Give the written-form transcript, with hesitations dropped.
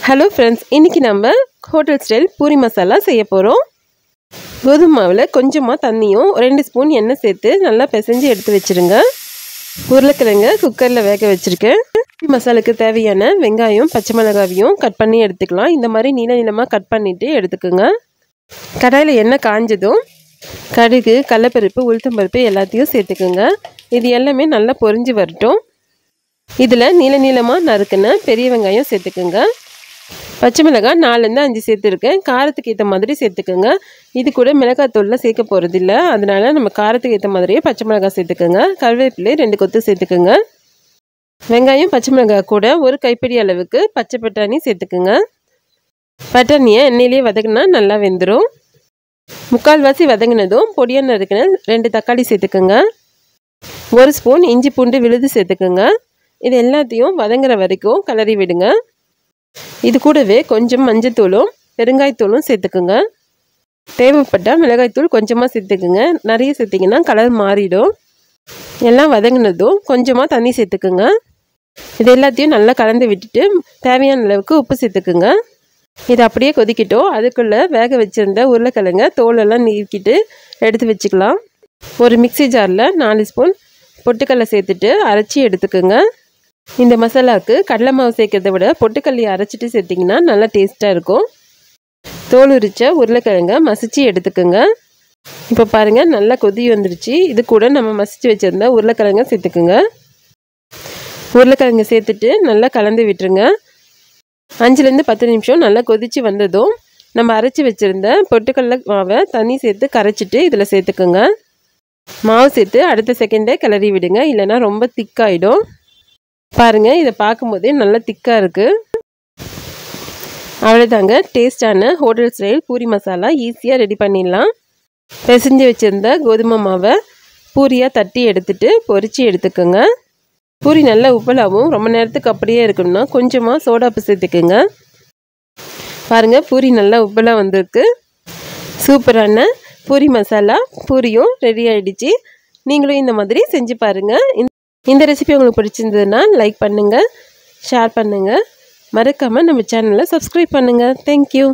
Hello friends, இன்றைக்கி நம்ம hotel style puri masala செய்ய போகிறோம். கோதுமை மாவில் கொஞ்சமாக தண்ணியும் 2 ஸ்பூன் எண்ணெய் சேர்த்து நல்லா பிசைஞ்சு எடுத்து வச்சுருங்க. உருளைக்கிழங்க குக்கரில் வேக வச்சுருக்கேன். மசாலுக்கு தேவையான வெங்காயம் பச்சை மிளகாவையும் கட் பண்ணி எடுத்துக்கலாம். இந்த மாதிரி நீள நீளமாக கட் பண்ணிவிட்டு எடுத்துக்கோங்க. கடாயில் எண்ணெய் காஞ்சதும் கடுகு, கடலைப்பருப்பு, உளுத்தம்பருப்பு எல்லாத்தையும் சேர்த்துக்குங்க. இது எல்லாமே நல்லா பொரிஞ்சு வரட்டும். இதில் நீள நீளமாக நறுக்குன பெரிய வெங்காயம் சேர்த்துக்குங்க. பச்சை மிளகாய் 4-5 சேர்த்துருக்கேன். காரத்துக்கு ஏற்ற மாதிரி சேர்த்துக்கோங்க. இது கூட மிளகாத்தூளில் சேர்க்க போகிறதில்ல, அதனால நம்ம காரத்துக்கு ஏற்ற மாதிரியே பச்சை மிளகாய் சேர்த்துக்கோங்க. கருவேப்பிலை 2 கொத்து சேர்த்துக்கோங்க. வெங்காயம் பச்சை மிளகாய் கூட ஒரு கைப்பிடி அளவுக்கு பச்சை பட்டாணி சேர்த்துக்குங்க. பட்டாணியை எண்ணெயிலேயே வதக்கினா நல்லா வெந்துடும். முக்கால்வாசி வதங்கினதும் பொடியாக நறுக்கின 2 தக்காளி சேர்த்துக்கோங்க. 1 ஸ்பூன் இஞ்சி பூண்டு விழுது சேர்த்துக்கோங்க. இது எல்லாத்தையும் வதங்குற வரைக்கும் கிளறி விடுங்க. இது கூடவே கொஞ்சம் மஞ்சத்தூளும் பெருங்காயத்தூளும் சேர்த்துக்குங்க. தேவைப்பட்டால் மிளகாய்த்தூள் கொஞ்சமாக சேர்த்துக்குங்க. நிறைய சேர்த்திங்கன்னா கலர் மாறிடும். எல்லாம் வதங்கினதும் கொஞ்சமாக தண்ணி சேர்த்துக்குங்க. இது எல்லாத்தையும் நல்லா கலந்து விட்டுட்டு தேவையான அளவுக்கு உப்பு சேர்த்துக்குங்க. இது அப்படியே கொதிக்கிட்டோம். அதுக்குள்ளே வேக வச்சுருந்த உருளைக்கிழங்க தோலெல்லாம் நீக்கிட்டு எடுத்து வச்சுக்கலாம். ஒரு மிக்சி ஜாரில் 4 ஸ்பூன் பொட்டுக்கடலை சேர்த்துட்டு அரைச்சி எடுத்துக்குங்க. இந்த மசாலாவுக்கு கடலை மாவு சேர்க்கறத விட பொட்டுக்கல்லையை அரைச்சிட்டு சேர்த்திங்கன்னா நல்லா டேஸ்ட்டாக இருக்கும். தோல் உரிச்ச உருளைக்கிழங்க மசிச்சு எடுத்துக்கோங்க. இப்போ பாருங்கள், நல்லா கொதி வந்துருச்சு. இது கூட நம்ம மசிச்சு வச்சுருந்த உருளைக்கிழங்க சேர்த்துக்குங்க. உருளைக்கிழங்கு சேர்த்துட்டு நல்லா கலந்து விட்டுருங்க. 5-10 நிமிஷம் நல்லா கொதித்து வந்ததும் நம்ம அரைச்சி வச்சுருந்த பொட்டுக்கடலை மாவை தண்ணி சேர்த்து கரைச்சிட்டு இதில் சேர்த்துக்குங்க. மாவு சேர்த்து அடுத்த செகண்டே கிளறி விடுங்க, இல்லைன்னா ரொம்ப திக்காயிடும். பாருங்கள், இதை பார்க்கும்போதே நல்லா திக்காக இருக்குது. அவ்வளோதாங்க, டேஸ்டான ஹோட்டல் ஸ்டைல் பூரி மசாலா ஈஸியாக ரெடி பண்ணிடலாம். பிசைஞ்சு வச்சுருந்த கோதுமை மாவை பூரியாக தட்டி எடுத்துட்டு பொரித்து எடுத்துக்கோங்க. பூரி நல்லா உப்பலாகவும் ரொம்ப நேரத்துக்கு அப்படியே இருக்கணும்னா கொஞ்சமாக சோடாப்பு சேர்த்துக்குங்க. பாருங்கள், பூரி நல்லா உப்பலாக வந்திருக்கு. சூப்பரான பூரி மசாலா பூரியும் ரெடி ஆகிடுச்சு. நீங்களும் இந்த மாதிரி செஞ்சு பாருங்கள். இந்த ரெசிபி உங்களுக்கு பிடிச்சிருந்ததுன்னா லைக் பண்ணுங்கள், ஷேர் பண்ணுங்கள், மறக்காமல் நம்ம சேனலை சப்ஸ்கிரைப் பண்ணுங்கள். தேங்க்யூ.